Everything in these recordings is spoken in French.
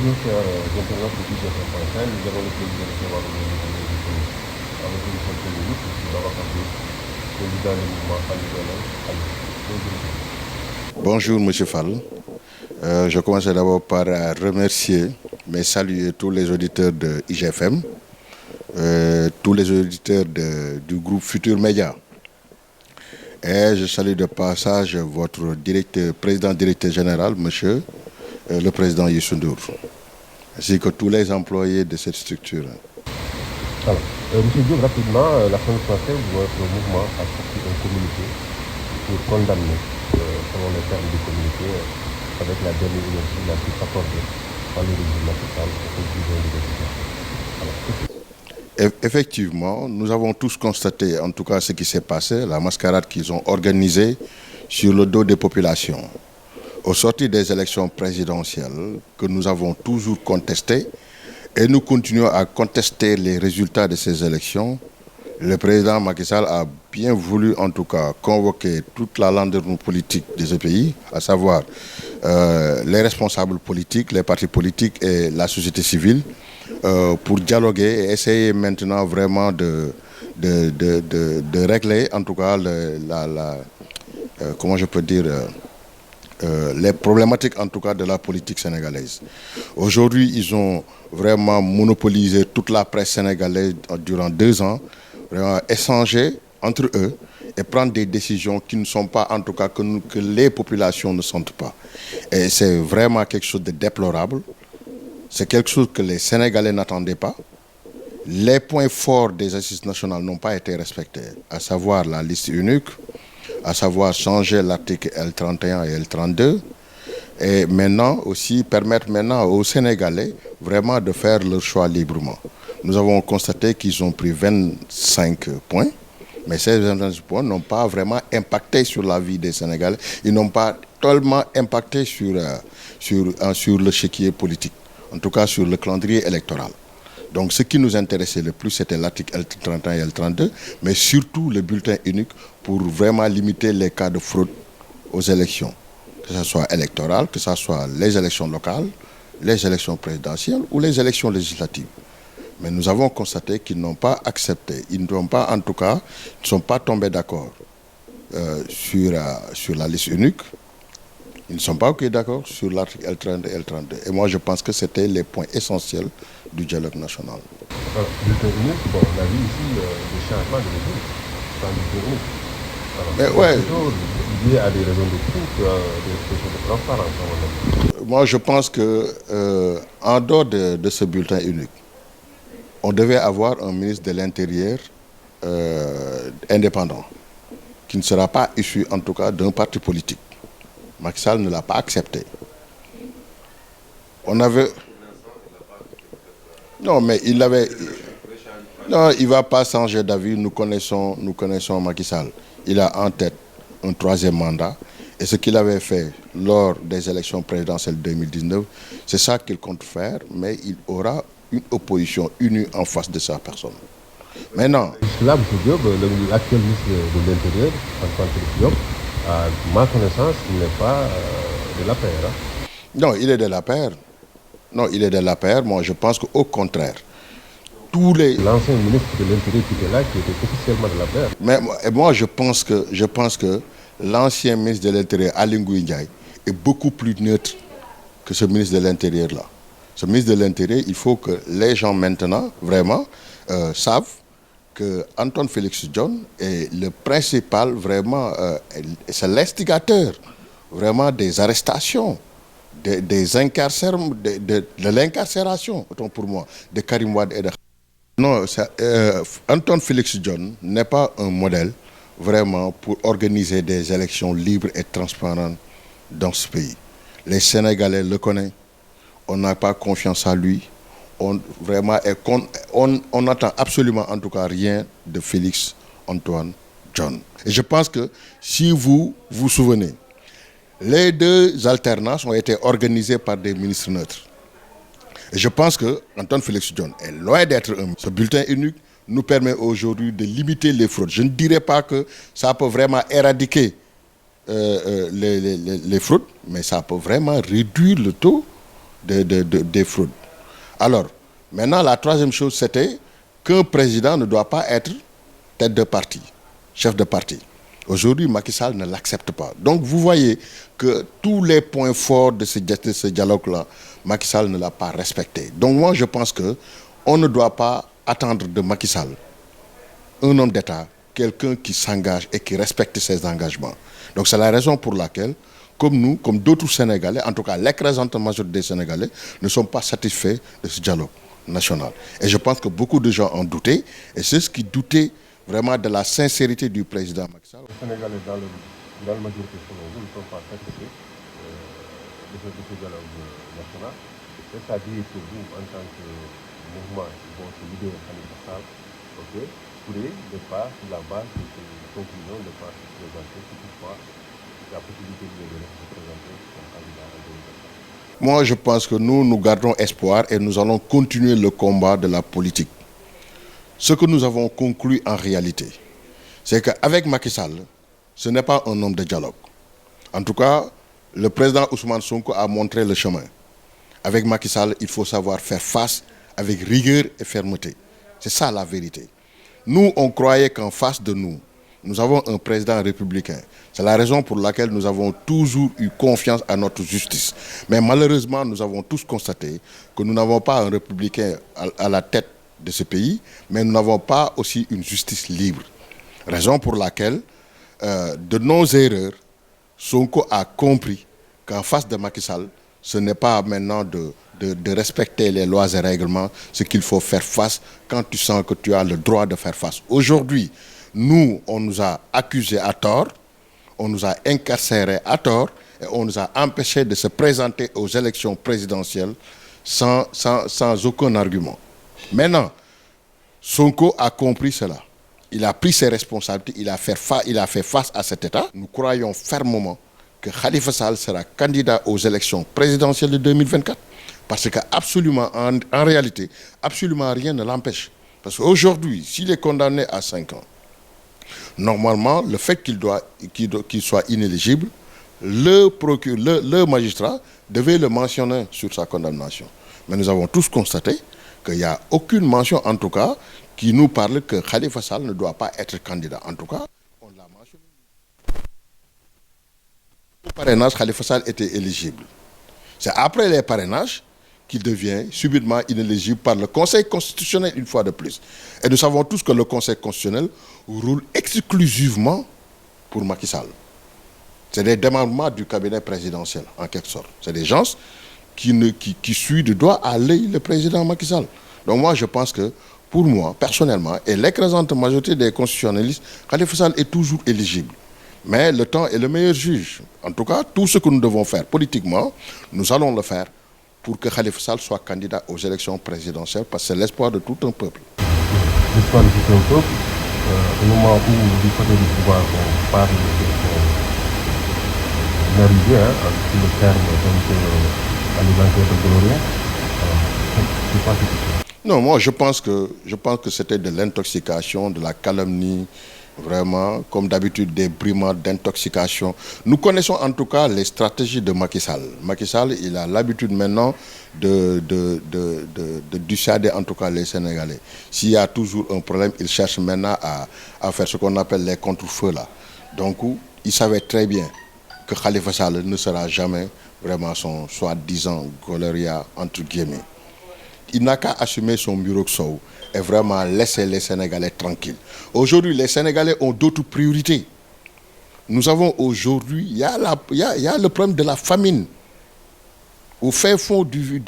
Bonjour, chers internautes de DJFM.com. Nous avons le plaisir de recevoir aujourd'hui avec une certaine minute, M. Babacar Diop, président du mouvement Ali Donel. Bonjour, M. Fall. Je commence d'abord par remercier, mais saluer tous les auditeurs de IGFM, tous les auditeurs du groupe Futur Média. Et je salue de passage votre président-directeur général, monsieur le président Youssou Ndour, ainsi que tous les employés de cette structure. Alors, M. Diop, rapidement, la semaine prochaine, votre mouvement a sorti un communiqué pour condamner, selon les termes du communiqué, avec la dernière énergie la plus accordée par le régime national aux conclusions de l'éducation. Effectivement, nous avons tous constaté, en tout cas ce qui s'est passé, la mascarade qu'ils ont organisée sur le dos des populations. Au sortir des élections présidentielles que nous avons toujours contestées, et nous continuons à contester les résultats de ces élections, le président Macky Sall a bien voulu en tout cas convoquer toute la landerneau politique de ce pays, à savoir les responsables politiques, les partis politiques et la société civile, pour dialoguer et essayer maintenant vraiment de régler en tout cas comment je peux dire, les problématiques en tout cas de la politique sénégalaise. Aujourd'hui, ils ont vraiment monopolisé toute la presse sénégalaise durant 2 ans, vraiment échanger entre eux et prendre des décisions qui ne sont pas en tout cas que les populations ne sentent pas. Et c'est vraiment quelque chose de déplorable. C'est quelque chose que les Sénégalais n'attendaient pas. Les points forts des assises nationales n'ont pas été respectés, à savoir la liste unique, à savoir changer l'article L31 et L32, et maintenant aussi permettre maintenant aux Sénégalais vraiment de faire leur choix librement. Nous avons constaté qu'ils ont pris 25 points, mais ces 25 points n'ont pas vraiment impacté sur la vie des Sénégalais, ils n'ont pas tellement impacté sur le chéquier politique, en tout cas sur le calendrier électoral. Donc ce qui nous intéressait le plus, c'était l'article L31 et L32, mais surtout le bulletin unique pour vraiment limiter les cas de fraude aux élections, que ce soit électorales, que ce soit les élections locales, les élections présidentielles ou les élections législatives. Mais nous avons constaté qu'ils n'ont pas accepté, ils n'ont pas en tout cas, ne sont pas tombés d'accord sur la liste unique. Ils ne sont pas d'accord sur l'article L30 et L32. Et moi, je pense que c'était les points essentiels du dialogue national. Alors, bulletin unique, bon, on a vu ici des changements de régime sans bulletin unique. Alors, ouais, plutôt lié à des raisons de coût, des questions de transparence. Moi, je pense que en dehors de ce bulletin unique, on devait avoir un ministre de l'Intérieur indépendant, qui ne sera pas issu en tout cas d'un parti politique. Macky Sall ne l'a pas accepté. On avait... Non, mais il avait... Non, il ne va pas changer d'avis. Nous connaissons Macky Sall. Il a en tête un 3e mandat. Et ce qu'il avait fait lors des élections présidentielles 2019, c'est ça qu'il compte faire. Mais il aura une opposition unie en face de sa personne. Maintenant... Là, M. Diop, l'actuel ministre de l'Intérieur, Antoine Diop, à ma connaissance, il n'est pas de la paire. Hein? Non, il est de la paire. Non, il est de la paire. Moi, je pense qu'au contraire, tous les... L'ancien ministre de l'Intérieur qui était là, qui était officiellement de la paire. Mais moi, je pense que l'ancien ministre de l'Intérieur, Aly Ngouille Ndiaye, est beaucoup plus neutre que ce ministre de l'Intérieur-là. Ce ministre de l'Intérieur, il faut que les gens maintenant, vraiment, savent que Antoine Félix Diome est le principal, vraiment, c'est l'instigateur, vraiment, des arrestations, des incarcérations, de l'incarcération, autant pour moi, de Karim Wade et de... Non, Antoine Félix Diome n'est pas un modèle, vraiment, pour organiser des élections libres et transparentes dans ce pays. Les Sénégalais le connaissent, on n'a pas confiance en lui. On n'attend absolument en tout cas rien de Félix Antoine Diome. Et je pense que si vous vous souvenez, les 2 alternances ont été organisées par des ministres neutres. Et je pense que Antoine Félix Diome est loin d'être un... Ce bulletin unique nous permet aujourd'hui de limiter les fraudes. Je ne dirais pas que ça peut vraiment éradiquer les fraudes, mais ça peut vraiment réduire le taux des fraudes. Alors, maintenant, la troisième chose, c'était qu'un président ne doit pas être tête de parti, chef de parti. Aujourd'hui, Macky Sall ne l'accepte pas. Donc, vous voyez que tous les points forts de ce dialogue-là, Macky Sall ne l'a pas respecté. Donc, moi, je pense qu'on ne doit pas attendre de Macky Sall, un homme d'État, quelqu'un qui s'engage et qui respecte ses engagements. Donc, c'est la raison pour laquelle, comme nous, comme d'autres Sénégalais, en tout cas l'écrasante majorité des Sénégalais, ne sont pas satisfaits de ce dialogue national. Et je pense que beaucoup de gens en doutaient, et c'est ce qui doutait vraiment de la sincérité du président Macky Sall. Les Sénégalais, dans la majorité, selon vous, ne sont pas satisfaits de ce dialogue national. C'est-à-dire que vous, en tant que mouvement, votre leader, Khalifa Sall, pourrez ne pas, sur la base de ces conclusions, ne pas se présenter, si toutefois la possibilité de se présenter comme candidat en 2024. Moi, je pense que nous gardons espoir et nous allons continuer le combat de la politique. Ce que nous avons conclu en réalité, c'est qu'avec Macky Sall, ce n'est pas un homme de dialogue. En tout cas, le président Ousmane Sonko a montré le chemin. Avec Macky Sall, il faut savoir faire face avec rigueur et fermeté. C'est ça la vérité. Nous, on croyait qu'en face de nous, nous avons un président républicain. C'est la raison pour laquelle nous avons toujours eu confiance à notre justice. Mais malheureusement, nous avons tous constaté que nous n'avons pas un républicain à la tête de ce pays, mais nous n'avons pas aussi une justice libre. Raison pour laquelle, de nos erreurs, Sonko a compris qu'en face de Macky Sall, ce n'est pas maintenant de respecter les lois et règlements, ce qu'il faut faire face quand tu sens que tu as le droit de faire face. Aujourd'hui, nous, on nous a accusés à tort, on nous a incarcérés à tort, et on nous a empêchés de se présenter aux élections présidentielles sans aucun argument. Maintenant, Sonko a compris cela. Il a pris ses responsabilités, il a fait face à cet État. Nous croyons fermement que Khalifa Sall sera candidat aux élections présidentielles de 2024. Parce qu'absolument, en réalité, absolument rien ne l'empêche. Parce qu'aujourd'hui, s'il est condamné à 5 ans, normalement, le fait qu'il soit inéligible, le magistrat devait le mentionner sur sa condamnation. Mais nous avons tous constaté qu'il n'y a aucune mention, en tout cas, qui nous parle que Khalifa Sall ne doit pas être candidat. En tout cas, on l'a mentionné. Au parrainage, Khalifa Sall était éligible. C'est après les parrainages qu'il devient subitement inéligible par le Conseil constitutionnel une fois de plus. Et nous savons tous que le Conseil constitutionnel roule exclusivement pour Macky Sall. C'est des démembrements du cabinet présidentiel, en quelque sorte. C'est des gens qui suivent de doigt à l'œil le président Macky Sall. Donc moi, je pense que, pour moi, personnellement, et l'écrasante majorité des constitutionnalistes, Khalifa Sall est toujours éligible. Mais le temps est le meilleur juge. En tout cas, tout ce que nous devons faire politiquement, nous allons le faire pour que Khalifa Sall soit candidat aux élections présidentielles, parce que c'est l'espoir de tout un peuple. L'espoir de tout un peuple, au moment où, du côté du pouvoir, on parle d'arriver, sur le terme alimentaire de Gloria, je ne sais pas si c'est ça. Non, moi je pense que c'était de l'intoxication, de la calomnie, vraiment, comme d'habitude, des brimades d'intoxication. Nous connaissons en tout cas les stratégies de Macky Sall. Macky Sall, il a l'habitude maintenant de dissuader en tout cas les Sénégalais. S'il y a toujours un problème, il cherche maintenant à faire ce qu'on appelle les contre-feux là. Donc, il savait très bien que Khalifa Sall ne sera jamais vraiment son soi-disant Gloria entre guillemets. Il n'a qu'à assumer son bureau de Sow et vraiment laisser les Sénégalais tranquilles. Aujourd'hui, les Sénégalais ont d'autres priorités. Nous avons aujourd'hui, il y a le problème de la famine. Au fin fond du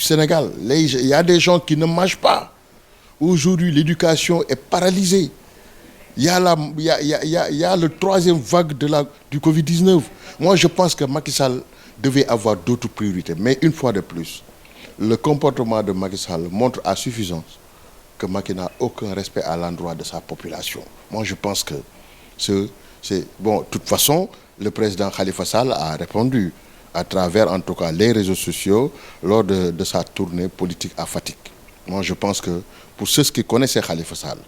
Sénégal, il y a des gens qui ne mangent pas. Aujourd'hui, l'éducation est paralysée. Il y a le troisième vague du Covid-19. Moi, je pense que Macky Sall devait avoir d'autres priorités. Mais une fois de plus, le comportement de Macky Sall montre à suffisance que Macky n'a aucun respect à l'endroit de sa population. Moi, je pense que bon, de toute façon, le président Khalifa Sall a répondu à travers, en tout cas, les réseaux sociaux lors de sa tournée politique à Fatick. Moi, je pense que pour ceux qui connaissaient Khalifa Sall,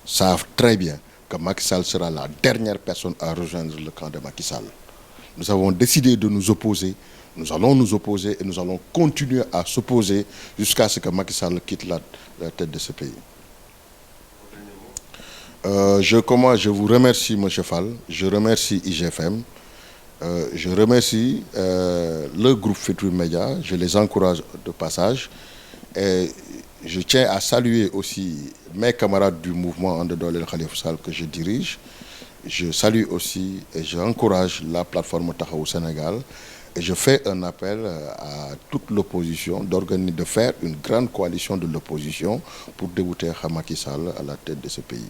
savent très bien que Macky Sall sera la dernière personne à rejoindre le camp de Macky Sall. Nous avons décidé de nous opposer Nous allons nous opposer et nous allons continuer à s'opposer jusqu'à ce que Macky Sall quitte la tête de ce pays. Je vous remercie, M. Fall, je remercie IGFM, je remercie le groupe Futurs Médias, je les encourage de passage. Et je tiens à saluer aussi mes camarades du mouvement Andedolel Khalifa Sall que je dirige. Je salue aussi et j'encourage la plateforme Taxawu Sénégal. Et je fais un appel à toute l'opposition de faire une grande coalition de l'opposition pour débouter Macky Sall à la tête de ce pays.